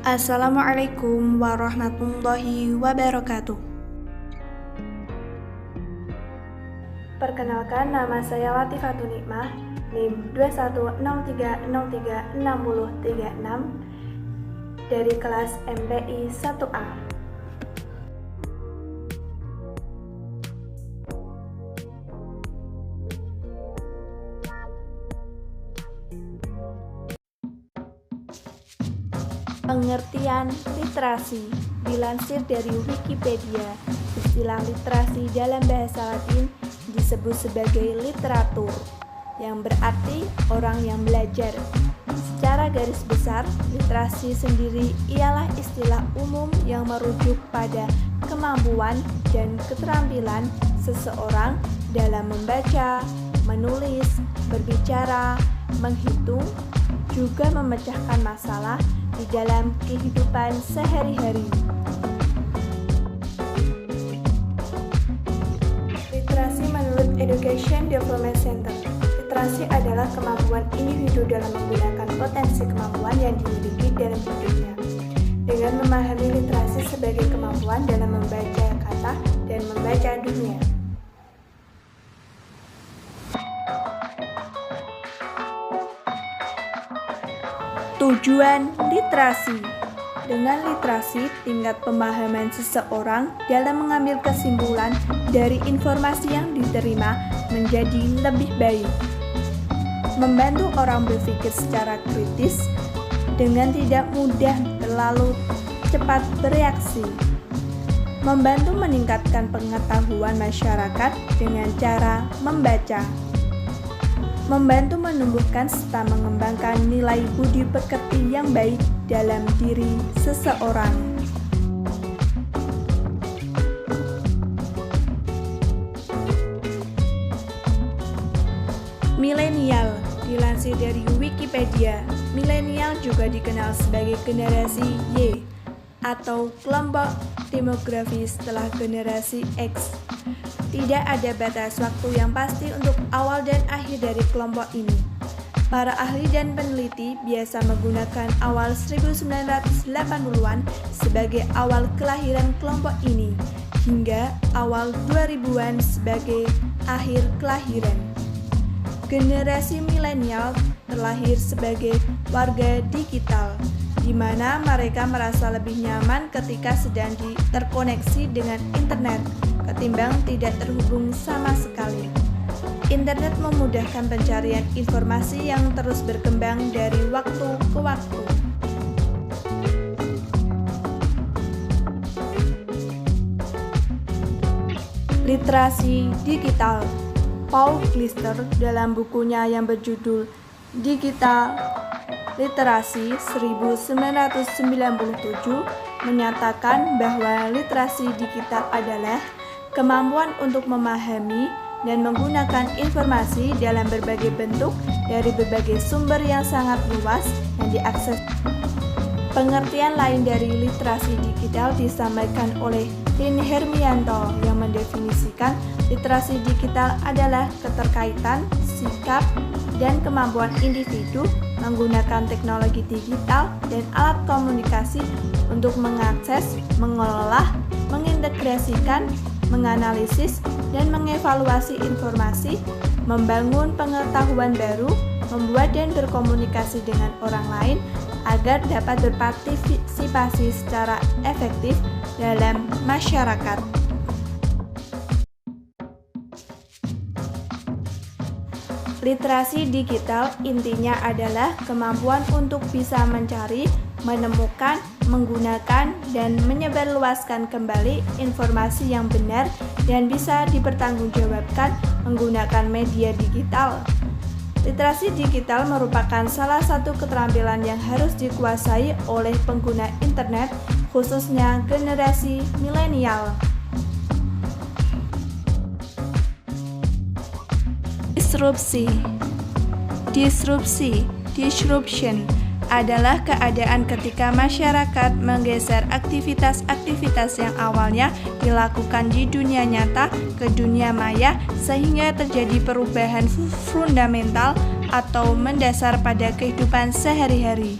Assalamualaikum warahmatullahi wabarakatuh. Perkenalkan, nama saya Latifatul Nikmah, NIM 2103036036 dari kelas MTI 1A. Pengertian literasi dilansir dari Wikipedia. Istilah literasi dalam bahasa Latin disebut sebagai literatur, yang berarti orang yang belajar. Secara garis besar, literasi sendiri ialah istilah umum yang merujuk pada kemampuan dan keterampilan seseorang dalam membaca, menulis, berbicara, menghitung, juga memecahkan masalah di dalam kehidupan sehari-hari. Literasi menurut Education Development Center. Literasi adalah kemampuan individu dalam menggunakan potensi kemampuan yang dimiliki dalam hidupnya. Dengan memahami literasi sebagai kemampuan dalam membaca kata dan membaca dunia. Tujuan literasi. Dengan literasi, tingkat pemahaman seseorang dalam mengambil kesimpulan dari informasi yang diterima menjadi lebih baik. Membantu orang berpikir secara kritis dengan tidak mudah terlalu cepat bereaksi. Membantu meningkatkan pengetahuan masyarakat dengan cara membaca. Membantu menumbuhkan serta mengembangkan nilai budi pekerti yang baik dalam diri seseorang. Milenial dilansir dari Wikipedia. Milenial juga dikenal sebagai generasi Y atau kelompok demografis setelah generasi X. Tidak ada batas waktu yang pasti untuk awal dan akhir dari kelompok ini. Para ahli dan peneliti biasa menggunakan awal 1980-an sebagai awal kelahiran kelompok ini, hingga awal 2000-an sebagai akhir kelahiran. Generasi milenial terlahir sebagai warga digital, di mana mereka merasa lebih nyaman ketika sedang terkoneksi dengan internet ketimbang tidak terhubung sama sekali. Internet memudahkan pencarian informasi yang terus berkembang dari waktu ke waktu. Literasi digital. Paul Glister dalam bukunya yang berjudul Digital Literasi 1997 menyatakan bahwa literasi digital adalah kemampuan untuk memahami dan menggunakan informasi dalam berbagai bentuk dari berbagai sumber yang sangat luas yang diakses. Pengertian lain dari literasi digital disampaikan oleh Tin Hermianto yang mendefinisikan literasi digital adalah keterkaitan, sikap, dan kemampuan individu menggunakan teknologi digital dan alat komunikasi untuk mengakses, mengelola, mengintegrasikan, menganalisis, dan mengevaluasi informasi, membangun pengetahuan baru, membuat dan berkomunikasi dengan orang lain agar dapat berpartisipasi secara efektif dalam masyarakat. Literasi digital intinya adalah kemampuan untuk bisa mencari, menemukan, menggunakan, dan menyebarluaskan kembali informasi yang benar dan bisa dipertanggungjawabkan menggunakan media digital. Literasi digital merupakan salah satu keterampilan yang harus dikuasai oleh pengguna internet khususnya generasi milenial. Disruption adalah keadaan ketika masyarakat menggeser aktivitas-aktivitas yang awalnya dilakukan di dunia nyata ke dunia maya sehingga terjadi perubahan fundamental atau mendasar pada kehidupan sehari-hari.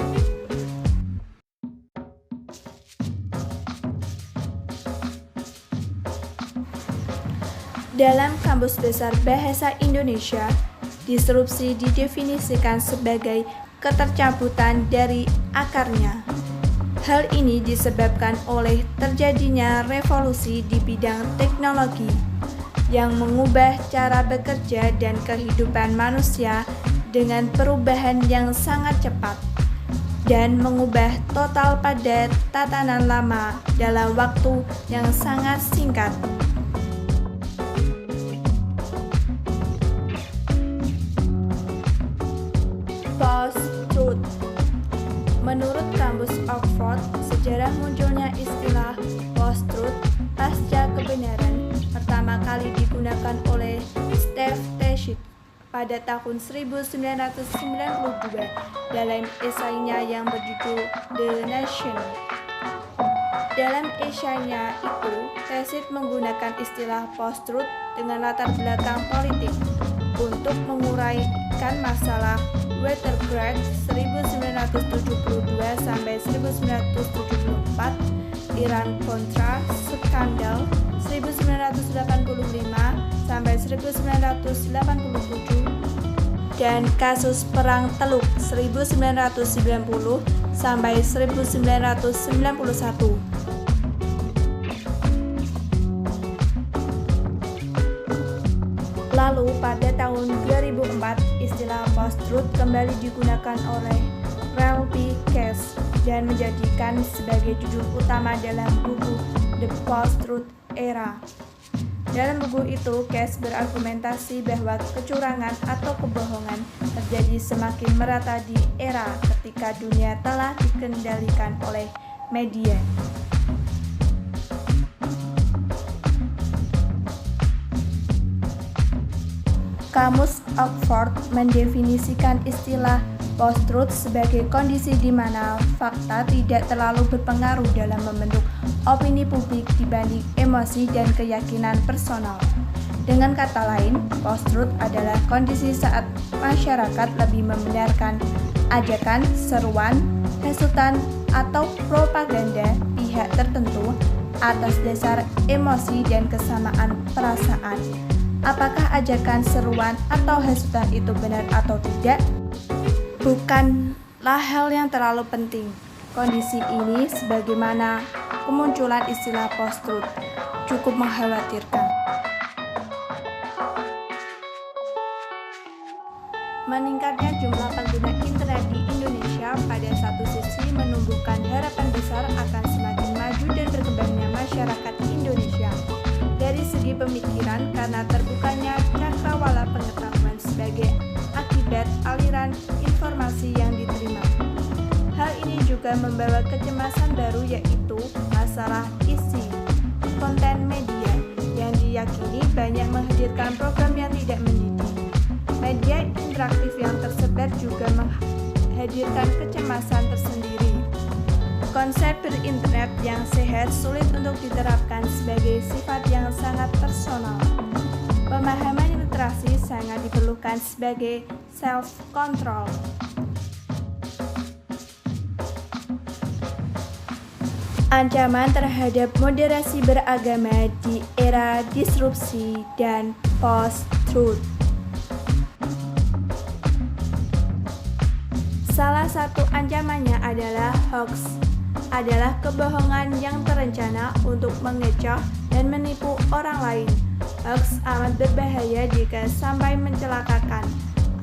Dalam Kamus Besar Bahasa Indonesia, disrupsi didefinisikan sebagai ketercabutan dari akarnya. Hal ini disebabkan oleh terjadinya revolusi di bidang teknologi yang mengubah cara bekerja dan kehidupan manusia dengan perubahan yang sangat cepat dan mengubah total pada tatanan lama dalam waktu yang sangat singkat. Post-truth. Menurut Kamus Oxford, sejarah munculnya istilah post-truth pasca kebenaran pertama kali digunakan oleh Steve Tashit pada tahun 1992 dalam esainya yang berjudul The Nation. Dalam esainya itu, Tashit menggunakan istilah post-truth dengan latar belakang politik untuk menguraikan masalah Watergate 1972 sampai 1974, Iran-Contra skandal 1985 sampai 1987, dan kasus Perang Teluk 1990 sampai 1991. Lalu pada tahun 2004, istilah post-truth kembali digunakan oleh Ralph B. Kess dan menjadikan sebagai judul utama dalam buku The Post-Truth Era. Dalam buku itu, Kess berargumentasi bahwa kecurangan atau kebohongan terjadi semakin merata di era ketika dunia telah dikendalikan oleh media. Kamus Oxford mendefinisikan istilah post-truth sebagai kondisi di mana fakta tidak terlalu berpengaruh dalam membentuk opini publik dibanding emosi dan keyakinan personal. Dengan kata lain, post-truth adalah kondisi saat masyarakat lebih membenarkan ajakan, seruan, hasutan, atau propaganda pihak tertentu atas dasar emosi dan kesamaan perasaan. Apakah ajakan, seruan, atau hasutan itu benar atau tidak? Bukanlah hal yang terlalu penting. Kondisi ini, sebagaimana kemunculan istilah post-truth, cukup mengkhawatirkan. Meningkatnya jumlah pengguna internet di Indonesia pada satu sisi menumbuhkan harapan besar akan semakin maju dan berkembangnya masyarakat Indonesia. Dari segi pemikiran, karena terbukanya cakrawala pengetahuan sebagai akibat aliran informasi yang diterima. Hal ini juga membawa kecemasan baru, yaitu masalah isi konten media yang diyakini banyak menghadirkan program yang tidak mendidik. Media interaktif yang tersebar juga menghadirkan kecemasan tersendiri. Konsep berinternet yang sehat sulit untuk diterapkan sebagai sifat yang sangat personal. Pemahaman literasi sangat diperlukan sebagai self-control. Ancaman terhadap moderasi beragama di era disrupsi dan post-truth. Salah satu ancamannya adalah hoax. Adalah kebohongan yang terencana untuk mengecoh dan menipu orang lain. Hoax amat berbahaya jika sampai mencelakakan,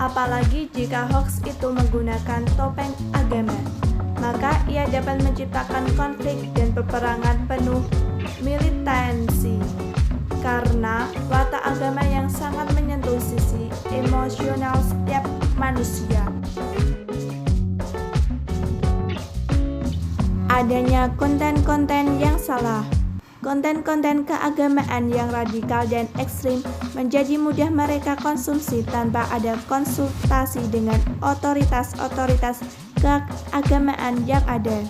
apalagi jika hoax itu menggunakan topeng agama. Maka ia dapat menciptakan konflik dan peperangan penuh militansi, karena watak agama yang sangat menyentuh sisi emosional setiap manusia. adanya konten-konten yang salah. Konten-konten keagamaan yang radikal dan ekstrim menjadi mudah mereka konsumsi tanpa ada konsultasi dengan otoritas-otoritas keagamaan yang ada.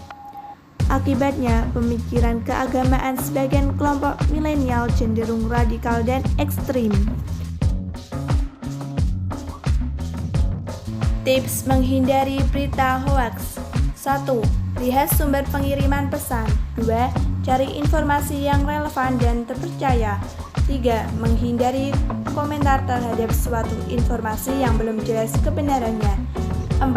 Akibatnya, pemikiran keagamaan sebagian kelompok milenial cenderung radikal dan ekstrim. Tips menghindari berita hoaks. 1. Lihat sumber pengiriman pesan. 2. Cari informasi yang relevan dan terpercaya. 3. Menghindari komentar terhadap suatu informasi yang belum jelas kebenarannya. 4.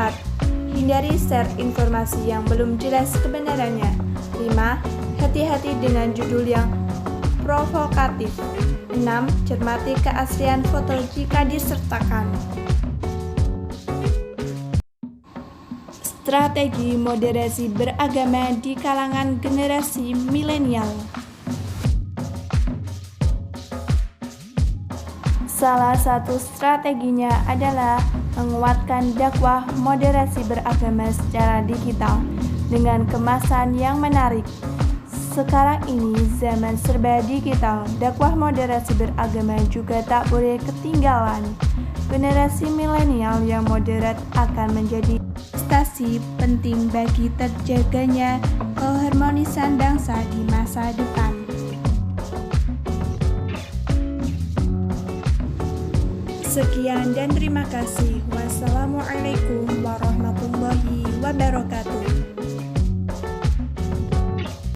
Hindari share informasi yang belum jelas kebenarannya. 5. Hati-hati dengan judul yang provokatif. 6. Cermati keaslian foto jika disertakan. Strategi moderasi beragama di kalangan generasi milenial. Salah satu strateginya adalah menguatkan dakwah moderasi beragama secara digital dengan kemasan yang menarik. Sekarang ini zaman serba digital, dakwah moderasi beragama juga tak boleh ketinggalan. Generasi milenial yang moderat akan menjadi investasi penting bagi terjaganya keharmonisan bangsa di masa depan. Sekian dan terima kasih. Wassalamualaikum warahmatullahi wabarakatuh.